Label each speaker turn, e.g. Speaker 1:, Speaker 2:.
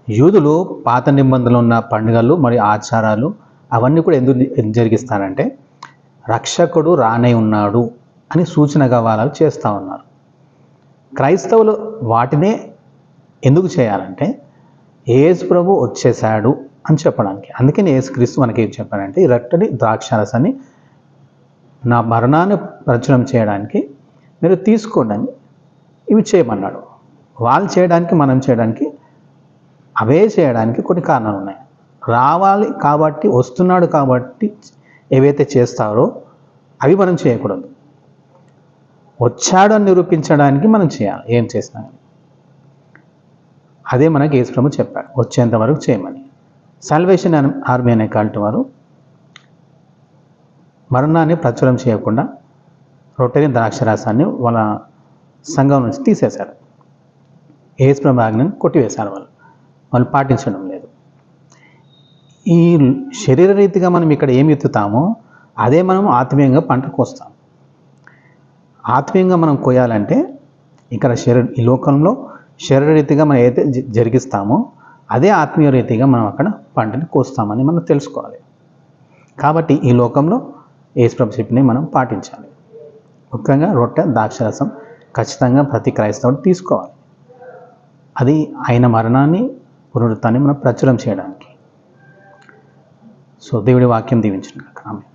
Speaker 1: యూదులు పాత నిబంధనలు ఉన్న పండుగలు మరియు ఆచారాలు అవన్నీ కూడా ఎందుకు జరిగిస్తారంటే రక్షకుడు రానే ఉన్నాడు అని సూచనగా వాళ్ళు చేస్తూ ఉన్నారు. క్రైస్తవులు వాటినే ఎందుకు చేయాలంటే యేసు ప్రభు వచ్చేసాడు అని చెప్పడానికి. అందుకని యేసుక్రీస్తు మనకి ఏం చెప్పారంటే ఈ రొట్టెని ద్రాక్షారసాన్ని నా మరణాన్ని ప్రచురం చేయడానికి మీరు తీసుకోండి అని ఇవి చేయమన్నాడు. వాళ్ళు చేయడానికి మనం చేయడానికి అవే చేయడానికి కొన్ని కారణాలు ఉన్నాయి. రావాలి కాబట్టి వస్తున్నాడు కాబట్టి ఏవైతే చేస్తారో అవి మనం చేయకూడదు. వచ్చాడు అని నిరూపించడానికి మనం చేయాలి ఏం చేసినా. అదే మనకి యేసు ప్రభు చెప్పాడు వచ్చేంత వరకు చేయమని. సాల్వేషన్ ఆర్మీ అనే కల్ట్ వారు మరణాన్ని ప్రచురం చేయకుండా రొట్టెని ద్రాక్షరసాన్ని వాళ్ళ సంఘం నుంచి తీసేశారు. యేసు ప్రభు ఆజ్ఞను కొట్టివేశారు. వాళ్ళు పాటించడం లేదు. ఈ శరీర రీతిగా మనం ఇక్కడ ఏమి ఎత్తుతామో అదే మనం ఆత్మీయంగా పంట కోస్తాం. ఆత్మీయంగా మనం కోయాలంటే ఇక్కడ ఈ లోకంలో శరీర రీతిగా మనం ఏదైతే జరిగిస్తామో అదే ఆత్మీయ రీతిగా మనం అక్కడ పంటని కోస్తామని మనం తెలుసుకోవాలి. కాబట్టి ఈ లోకంలో యేసు ప్రభు చెప్పినవి మనం పాటించాలి. ముఖ్యంగా రొట్టె ద్రాక్షరసం ఖచ్చితంగా ప్రతి క్రైస్తవుడు తీసుకోవాలి. అది ఆయన మరణాన్ని పునరుత్థానాన్ని మనం ప్రచురం చేయడానికి. సో దేవుడి వాక్యం దీవించును గాక. ఆమేన్.